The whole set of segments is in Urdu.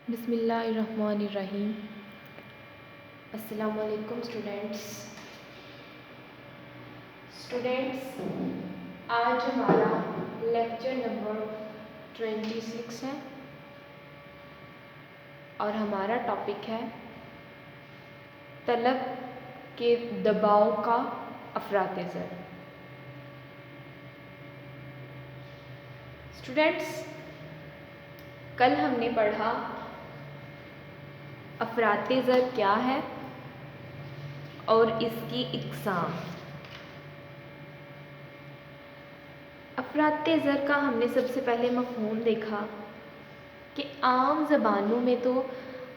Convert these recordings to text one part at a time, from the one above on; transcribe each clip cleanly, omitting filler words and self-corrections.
بسم اللہ الرحمن الرحیم۔ السلام علیکم اسٹوڈینٹس، آج ہمارا لیکچر نمبر 26 ہے اور ہمارا ٹاپک ہے طلب کے دباؤ کا افراط زر۔ اسٹوڈینٹس، کل ہم نے پڑھا افراط زر کیا ہے اور اس کی اقسام۔ افراط زر کا ہم نے سب سے پہلے مفہوم دیکھا کہ عام زبانوں میں تو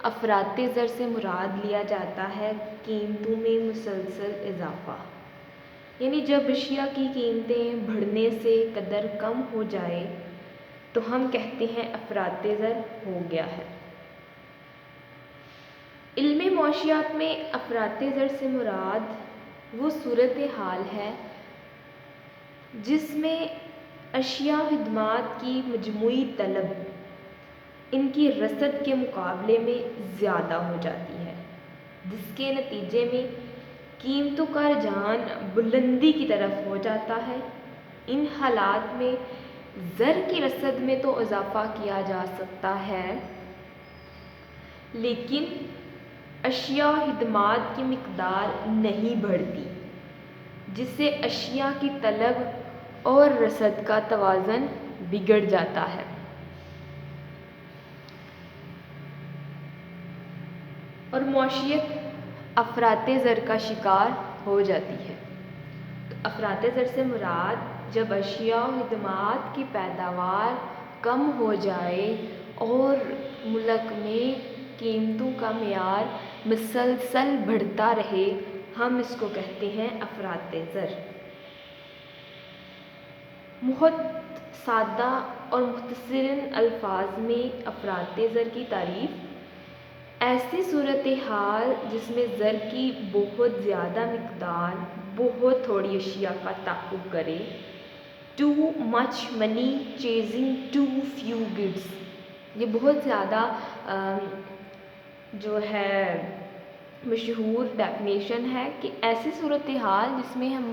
افراط زر سے مراد لیا جاتا ہے قیمتوں میں مسلسل اضافہ، یعنی جب اشیاء کی قیمتیں بڑھنے سے قدر کم ہو جائے تو ہم کہتے ہیں افراط زر ہو گیا ہے۔ علم معاشیات میں افراط زر سے مراد وہ صورتحال ہے جس میں اشیاء و خدمات کی مجموعی طلب ان کی رسد کے مقابلے میں زیادہ ہو جاتی ہے، جس کے نتیجے میں قیمتوں کا رجحان بلندی کی طرف ہو جاتا ہے۔ ان حالات میں زر کی رسد میں تو اضافہ کیا جا سکتا ہے، لیکن اشیاء و خدمات کی مقدار نہیں بڑھتی، جس سے اشیاء کی طلب اور رسد کا توازن بگڑ جاتا ہے۔ اور معیشت افراط زر کا شکار ہو جاتی ہے۔ تو افراط زر سے مراد جب اشیاء و خدمات کی پیداوار کم ہو جائے اور ملک میں قیمتوں کا معیار مسلسل بڑھتا رہے، ہم اس کو کہتے ہیں افراط زر۔ بہت سادہ اور مختصر الفاظ میں افراط زر کی تعریف ایسی صورتحال جس میں زر کی بہت زیادہ مقدار بہت تھوڑی اشیاء کا تعاقب کرے، too much money chasing too few goods. یہ بہت زیادہ جو ہے مشہور ڈیفینیشن ہے کہ ایسی صورتحال جس میں ہم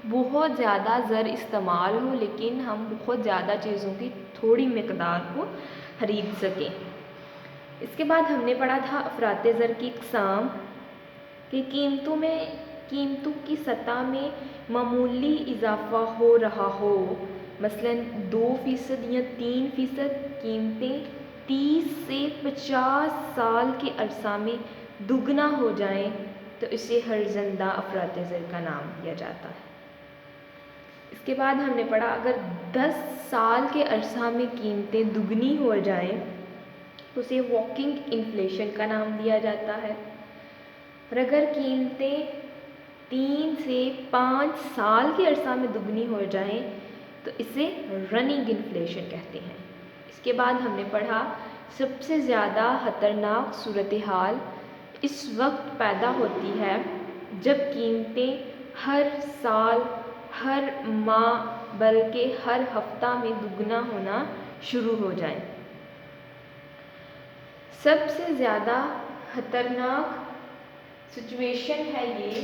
بہت زیادہ زر استعمال ہو لیکن ہم بہت زیادہ چیزوں کی تھوڑی مقدار کو خرید سکیں۔ اس کے بعد ہم نے پڑھا تھا افراط زر کی اقسام کہ قیمتوں کی سطح میں معمولی اضافہ ہو رہا ہو، مثلاً 2% یا 3% قیمتیں 30 سے 50 سال کے عرصہ میں دگنا ہو جائیں تو اسے ہرزندہ افراط زر کا نام دیا جاتا ہے۔ اس کے بعد ہم نے پڑھا اگر 10 سال کے عرصہ میں قیمتیں دگنی ہو جائیں تو اسے واکنگ انفلیشن کا نام دیا جاتا ہے، اور اگر قیمتیں 3 سے 5 سال کے عرصہ میں دگنی ہو جائیں تو اسے رننگ انفلیشن کہتے ہیں۔ اس کے بعد ہم نے پڑھا سب سے زیادہ خطرناک صورتحال اس وقت پیدا ہوتی ہے جب قیمتیں ہر سال، ہر ماہ بلکہ ہر ہفتہ میں دگنا ہونا شروع ہو جائیں۔ سب سے زیادہ خطرناک سچویشن ہے یہ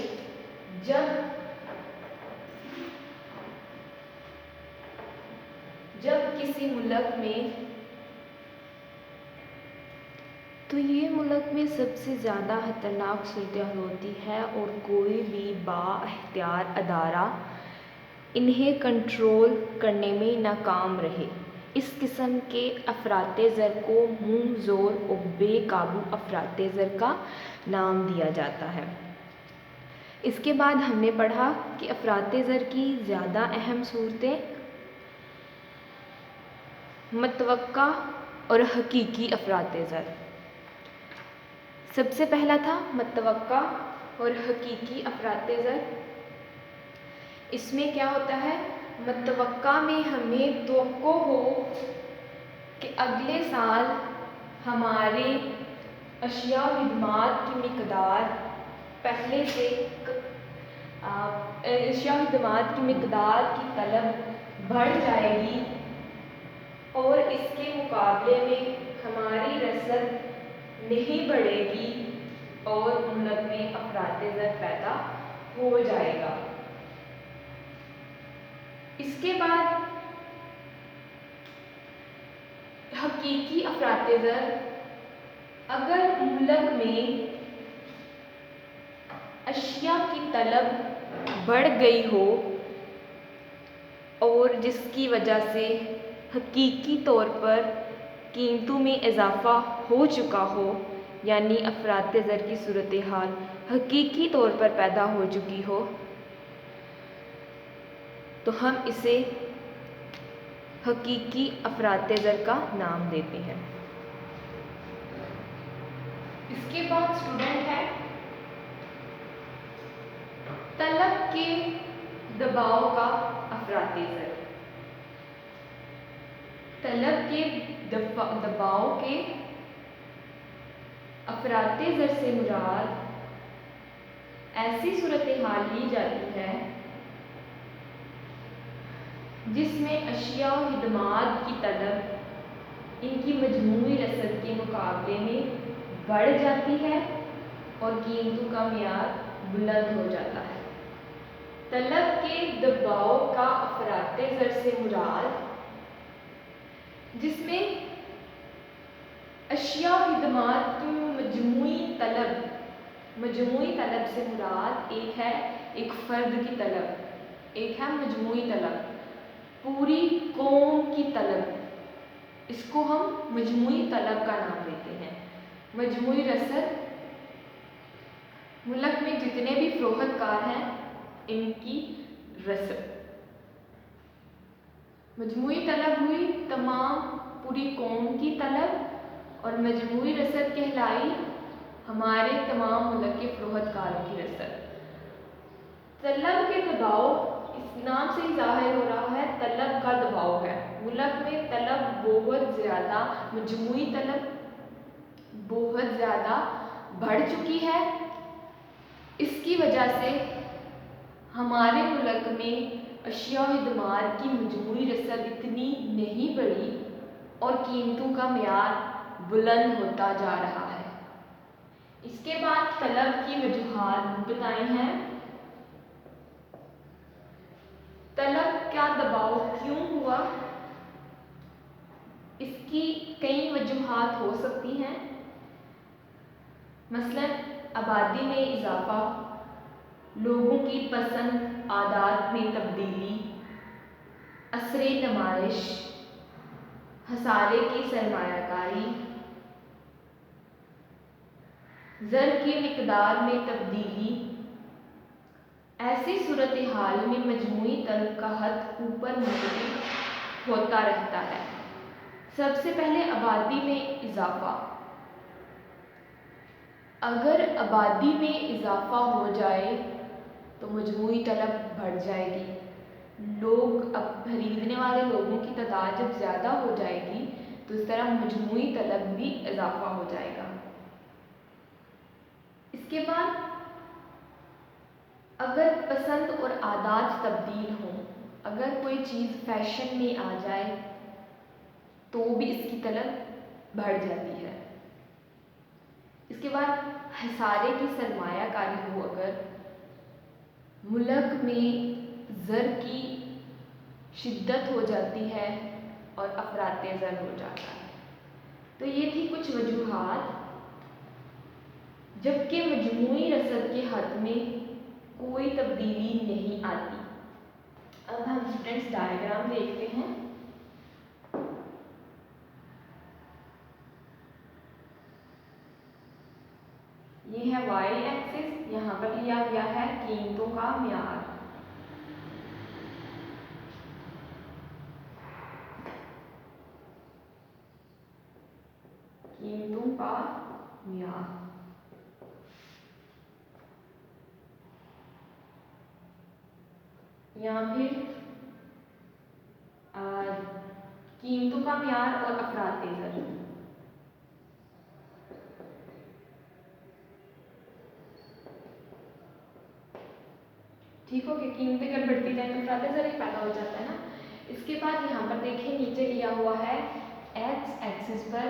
جب کسی ملک میں تو یہ ملک میں سب سے زیادہ خطرناک صورتحال ہوتی ہے اور کوئی بھی با اختیار ادارہ انہیں کنٹرول کرنے میں ناکام رہے۔ اس قسم کے افراط زر کو منہ زور اور بے قابو افراط زر کا نام دیا جاتا ہے۔ اس کے بعد ہم نے پڑھا کہ افراط زر کی زیادہ اہم صورتیں متوقع اور حقیقی افراط زر۔ سب سے پہلا تھا متوقع اور حقیقی افراط زر۔ اس میں کیا ہوتا ہے، متوقع میں ہمیں توقع ہو کہ اگلے سال ہمارے اشیاء و خدمات کی مقدار پہلے سے اشیاء و خدمات کی مقدار کی طلب بڑھ جائے گی اور اس کے مقابلے میں ہماری رسد نہیں بڑھے گی اور ملک میں افراط زر پیدا ہو جائے گا۔ اس کے بعد حقیقی افراط زر، اگر ملک میں اشیاء کی طلب بڑھ گئی ہو اور جس کی وجہ سے حقیقی طور پر قیمتوں میں اضافہ ہو چکا ہو، یعنی افراط زر کی صورتحال حقیقی طور پر پیدا ہو چکی ہو، تو ہم اسے حقیقی افراط زر کا نام دیتے ہیں۔ اس کے بعد اسٹوڈنٹ ہے طلب کے دباؤ کا افراط زر۔ طلب کے دباؤ کے افراط زر سے مراد ایسی صورتحال لی جاتی ہے جس میں اشیاء و خدمات کی طلب ان کی مجموعی رسد کے مقابلے میں بڑھ جاتی ہے اور قیمتوں کا معیار بلند ہو جاتا ہے۔ طلب کے دباؤ کا افراط زر سے مراد جس میں اشیاء و خدمات کی مجموعی طلب سے مراد ایک فرد کی طلب، ایک ہے مجموعی طلب، پوری قوم کی طلب، اس کو ہم مجموعی طلب کا نام دیتے ہیں۔ مجموعی رسد، ملک میں جتنے بھی فروخت کار ہیں ان کی رسد۔ مجموعی طلب ہوئی تمام پوری قوم کی طلب، اور مجموعی رسد کہلائی ہمارے تمام ملک کے فروخت کاروں کی رسد۔ طلب کے دباؤ اس نام سے ہی ظاہر ہو رہا ہے، طلب کا دباؤ ہے۔ ملک میں طلب بہت زیادہ، مجموعی طلب بہت زیادہ بڑھ چکی ہے۔ اس کی وجہ سے ہمارے ملک میں اشیاء و خدمات کی مجموعی رسد اتنی نہیں بڑھی اور قیمتوں کا معیار بلند ہوتا جا رہا ہے۔ اس کے بعد طلب کی وجوہات بتائی ہیں۔ طلب کا دباؤ کیوں ہوا؟ اس کی کئی وجوہات ہو سکتی ہیں، مثلاً آبادی میں اضافہ، لوگوں کی پسند عادات میں تبدیلی، اثر نمائش، خسارے کی سرمایہ کاری، زر کی مقدار میں تبدیلی۔ ایسی صورتحال میں مجموعی طلب کا حد اوپر منتقل ہوتا رہتا ہے۔ سب سے پہلے آبادی میں اضافہ۔ اگر آبادی میں اضافہ ہو جائے تو مجموعی طلب بڑھ جائے گی، اب خریدنے والے لوگوں کی تعداد جب زیادہ ہو جائے گی تو اس طرح مجموعی طلب بھی اضافہ ہو جائے گا۔ اس کے بعد اگر پسند اور عادات تبدیل ہوں، اگر کوئی چیز فیشن میں آ جائے تو بھی اس کی طلب بڑھ جاتی ہے۔ اس کے بعد خسارے کی سرمایہ کاری ہو، اگر ملک میں زر کی شدت ہو جاتی ہے اور افراط زر ہو جاتا ہے۔ تو یہ تھی کچھ وجوہات، جبکہ مجموعی رسد کے حد میں کوئی تبدیلی نہیں آتی۔ اب ہم اسٹوڈنٹس ڈائیگرام دیکھتے ہیں۔ یہ ہے وائی ایکسس، یہاں پر لیا گیا ہے قیمتوں کا معیار۔ قیمتوں کا معیار۔ یہاں پھر قیمتوں کا معیار اور افراط زر۔ ٹھیک ہو کہ قیمتیں اگر بڑھتی جائیں تو افراط زر ہی پیدا ہو جاتا ہے نا۔ اس کے بعد یہاں پر دیکھیں نیچے لیا ہوا ہے ایکس ایکسس پر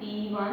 P1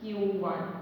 Q1।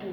2,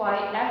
YF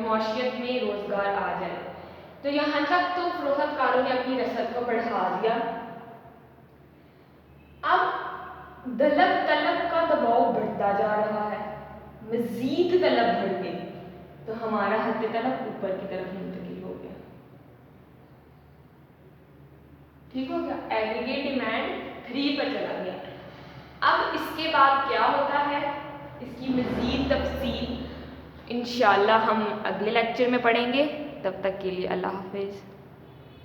معاشیت میں روزگار آ جائے. تو یہاں تک تو فروخت کاروں نے اپنی رسد کو بڑھا دیا. اب طلب کا دباؤ بڑھتا جا رہا ہے، مزید طلب بڑھ گئی تو ہمارا حد طلب اوپر کی طرف منتقل ہو گیا. ٹھیک ہو گیا، ایگریگیٹ ڈیمانڈ 3 پر چلا گیا. اب اس کے بعد کیا ہوتا ہے، اس کی مزید تفصیل انشاءاللہ ہم اگلے لیکچر میں پڑھیں گے. تب تک کے لیے اللہ حافظ.